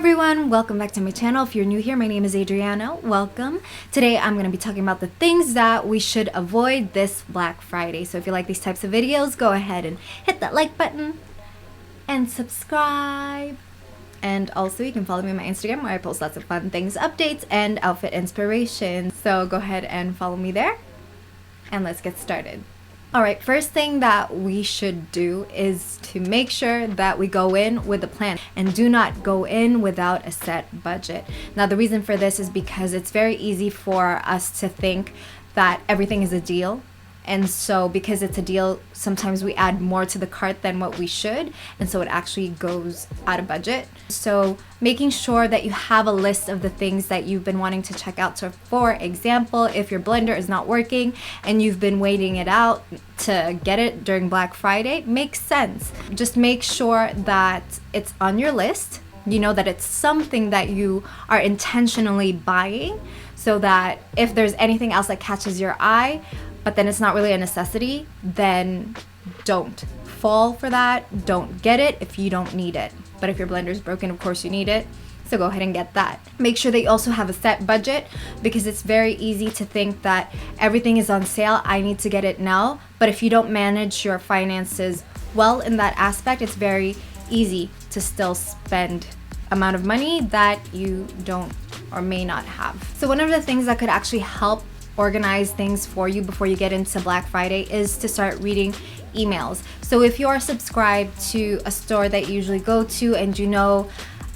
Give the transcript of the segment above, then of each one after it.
everyone, welcome back to my channel. If you're new here, my name is Adriana. Welcome. Today I'm going to be talking about the things that we should avoid this Black Friday. So if you like these types of videos, go ahead and hit that like button and subscribe. And also you can follow me on my Instagram where I post lots of fun things, updates, and outfit inspiration. So go ahead and follow me there and let's get started. Alright, first thing that we should do is to make sure that we go in with a plan and do not go in without a set budget. Now the reason for this is because it's very easy for us to think that everything is a deal. And so because it's a deal, sometimes we add more to the cart than what we should, and so it actually goes out of budget. So making sure that you have a list of the things that you've been wanting to check out. So for example, if your blender is not working and you've been waiting it out to get it during Black Friday, makes sense. Just make sure that it's on your list. You know that it's something that you are intentionally buying, so that if there's anything else that catches your eye, but then it's not really a necessity, then don't fall for that. Don't get it if you don't need it. But if your blender is broken, of course you need it. So go ahead and get that. Make sure that you also have a set budget, because it's very easy to think that everything is on sale, I need to get it now. But if you don't manage your finances well in that aspect, it's very easy to still spend amount of money that you don't or may not have. So one of the things that could actually help organize things for you before you get into Black Friday is to start reading emails. So if you are subscribed to a store that you usually go to and you know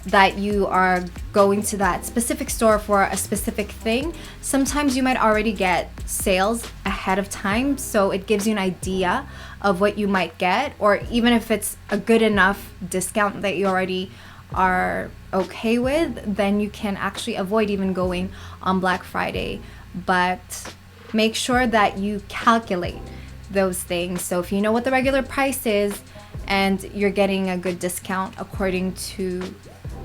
that you are going to that specific store for a specific thing, sometimes you might already get sales ahead of time, so it gives you an idea of what you might get, or even if it's a good enough discount that you already are okay with, then you can actually avoid even going on Black Friday. But make sure that you calculate those things. So if you know what the regular price is and you're getting a good discount according to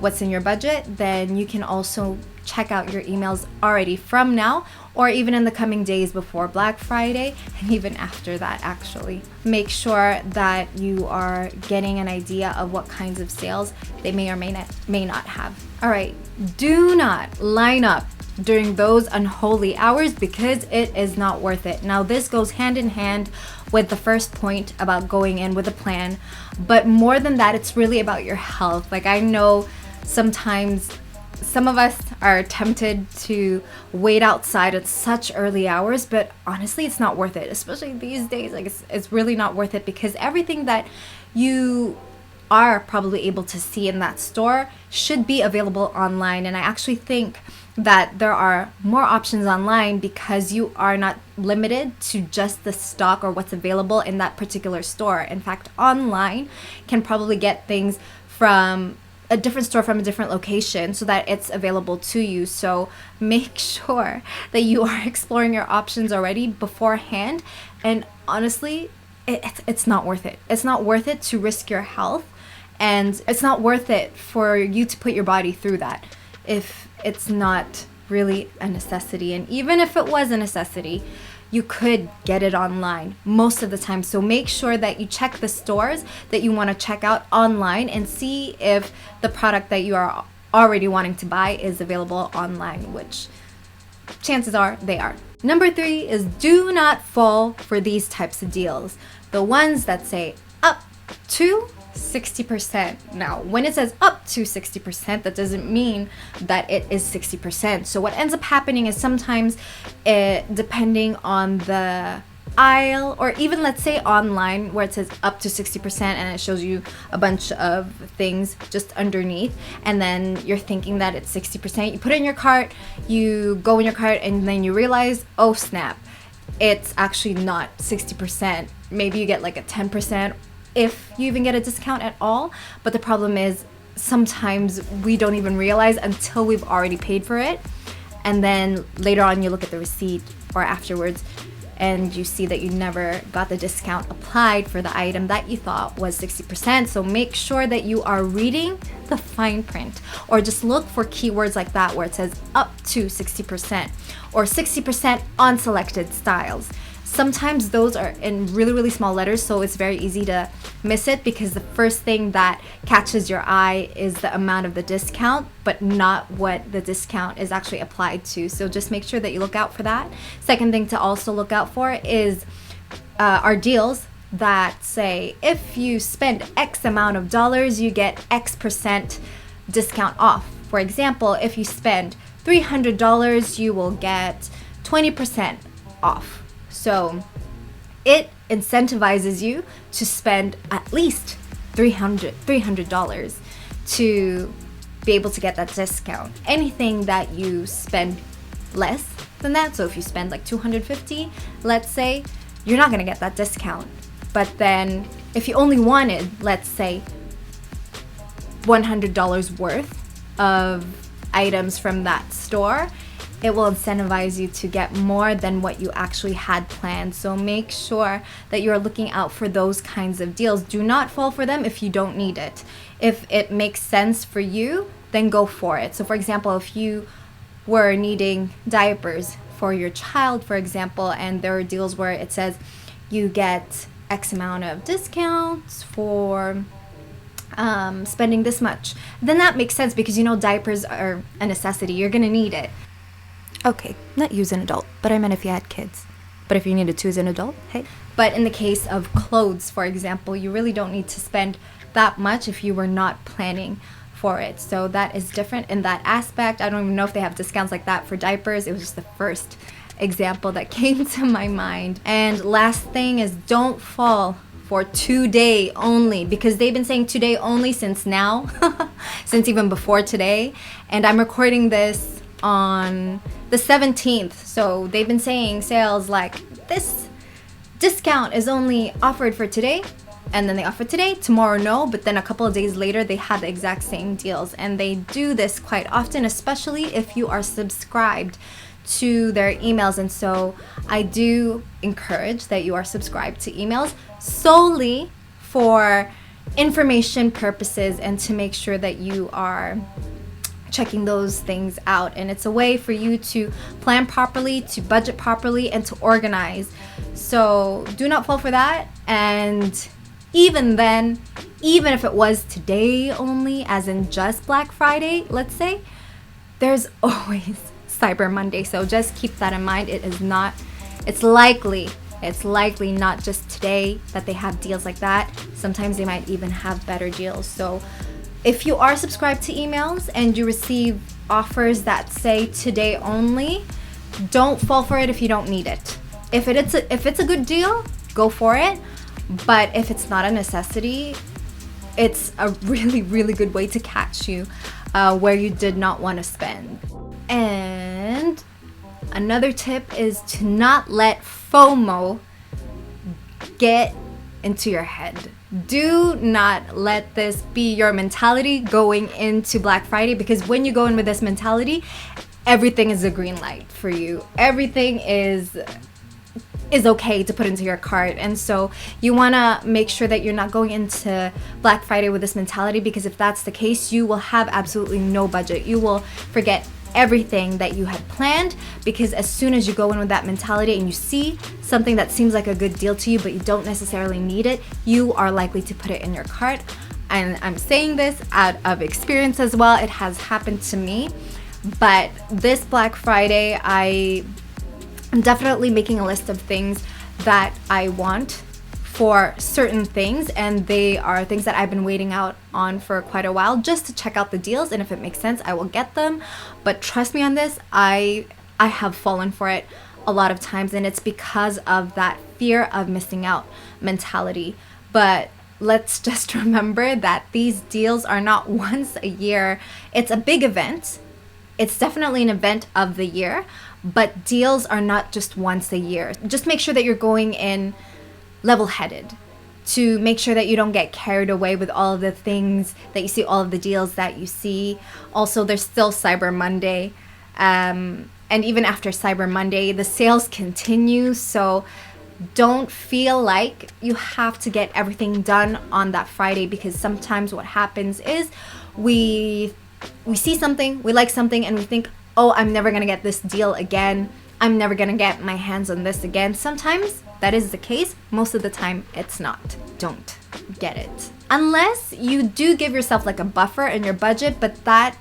what's in your budget, then you can also check out your emails already from now, or even in the coming days before Black Friday, and even after that actually. Make sure that you are getting an idea of what kinds of sales they may or may not have. Alright, do not line up during those unholy hours, because it is not worth it. Now this goes hand in hand with the first point about going in with a plan, but more than that, it's really about your health. Like, I know sometimes some of us are tempted to wait outside at such early hours, but honestly it's not worth it, especially these days. Like, it's really not worth it, because everything that you are probably able to see in that store should be available online. And I actually think that there are more options online because you are not limited to just the stock or what's available in that particular store. In fact, online can probably get things from a different store from a different location so that it's available to you. So make sure that you are exploring your options already beforehand. And honestly, it's not worth it. It's not worth it to risk your health, and it's not worth it for you to put your body through that if it's not really a necessity. And even if it was a necessity, you could get it online most of the time. So make sure that you check the stores that you want to check out online and see if the product that you are already wanting to buy is available online, which chances are they are. Number 3 is do not fall for these types of deals. The ones that say up to 60%. Now, when it says up to 60%, that doesn't mean that it is 60%. So what ends up happening is sometimes, depending on the aisle, or even let's say online where it says up to 60% and it shows you a bunch of things just underneath, and then you're thinking that it's 60%, you put it in your cart, you go in your cart, and then you realize, oh snap, it's actually not 60%. Maybe you get like a 10%, if you even get a discount at all. But the problem is sometimes we don't even realize until we've already paid for it, and then later on you look at the receipt or afterwards and you see that you never got the discount applied for the item that you thought was 60%. So make sure that you are reading the fine print, or just look for keywords like that where it says up to 60% or 60% on selected styles. sometimes those are in really, really small letters, so it's very easy to miss it because the first thing that catches your eye is the amount of the discount, but not what the discount is actually applied to. So just make sure that you look out for that. Second thing to also look out for is our deals that say if you spend X amount of dollars, you get X% discount off. For example, if you spend $300, you will get 20% off. So it incentivizes you to spend at least $300 to be able to get that discount. Anything that you spend less than that, so if you spend like $250, let's say, you're not gonna get that discount. But then if you only wanted, let's say, $100 worth of items from that store, it will incentivize you to get more than what you actually had planned. So make sure that you're looking out for those kinds of deals. Do not fall for them if you don't need it. If it makes sense for you, then go for it. So for example, if you were needing diapers for your child, for example, and there are deals where it says you get X amount of discounts for spending this much, then that makes sense because you know diapers are a necessity. You're gonna need it. Okay, not you as an adult, but I meant if you had kids. But if you needed to as an adult, hey. But in the case of clothes, for example, you really don't need to spend that much if you were not planning for it. So that is different in that aspect. I don't even know if they have discounts like that for diapers. It was just the first example that came to my mind. And last thing is, don't fall for today only, because they've been saying today only since now, since even before today. And I'm recording this on the 17th. So they've been saying sales like this discount is only offered for today, and then they offer today, tomorrow no, but then a couple of days later they have the exact same deals. And they do this quite often, especially if you are subscribed to their emails. And so I do encourage that you are subscribed to emails solely for information purposes and to make sure that you are checking those things out. And it's a way for you to plan properly, to budget properly, and to organize. So do not fall for that. And even then, even if it was today only, as in just Black Friday, let's say, there's always Cyber Monday. So just keep that in mind. It's likely not just today that they have deals like that. Sometimes they might even have better deals. So if you are subscribed to emails and you receive offers that say today only, don't fall for it if you don't need it. If it's a good deal, go for it. But if it's not a necessity, it's a really, really good way to catch you where you did not want to spend. And another tip is to not let FOMO get into your head. Do not let this be your mentality going into Black Friday, because when you go in with this mentality, everything is a green light for you. Everything is okay to put into your cart. And so you want to make sure that you're not going into Black Friday with this mentality, because if that's the case, you will have absolutely no budget. You will forget everything that you had planned, because as soon as you go in with that mentality and you see something that seems like a good deal to you but you don't necessarily need it, you are likely to put it in your cart. And I'm saying this out of experience as well. It has happened to me. But this Black Friday, I'm definitely making a list of things that I want for certain things, and they are things that I've been waiting out on for quite a while just to check out the deals, and if it makes sense, I will get them. But trust me on this, I have fallen for it a lot of times, and it's because of that fear of missing out mentality. But let's just remember that these deals are not once a year. It's a big event. It's definitely an event of the year, but deals are not just once a year. Just make sure that you're going in level-headed, to make sure that you don't get carried away with all of the things that you see, all of the deals that you see. Also, there's still Cyber Monday, and even after Cyber Monday, the sales continue. So don't feel like you have to get everything done on that Friday, because sometimes what happens is we see something, we like something, and we think, oh, I'm never gonna get this deal again. I'm never gonna get my hands on this again. Sometimes that is the case, most of the time it's not. Don't get it. Unless you do give yourself like a buffer in your budget, but that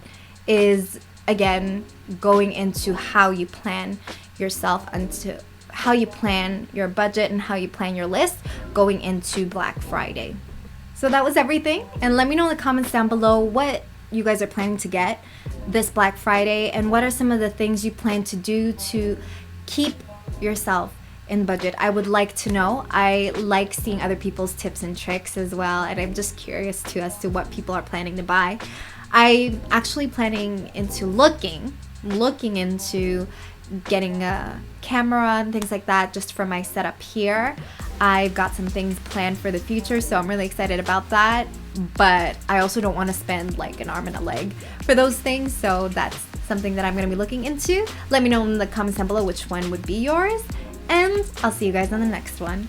is, again, going into how you plan yourself, into how you plan your budget and how you plan your list going into Black Friday. So that was everything. And let me know in the comments down below what you guys are planning to get this Black Friday, and what are some of the things you plan to do to keep yourself in budget. I would like to know. I like seeing other people's tips and tricks as well, and I'm just curious too as to what people are planning to buy. I'm actually planning into looking into getting a camera and things like that just for my setup here. I've got some things planned for the future, so I'm really excited about that, but I also don't want to spend like an arm and a leg for those things, so that's something that I'm going to be looking into. Let me know in the comments down below which one would be yours, and I'll see you guys on the next one.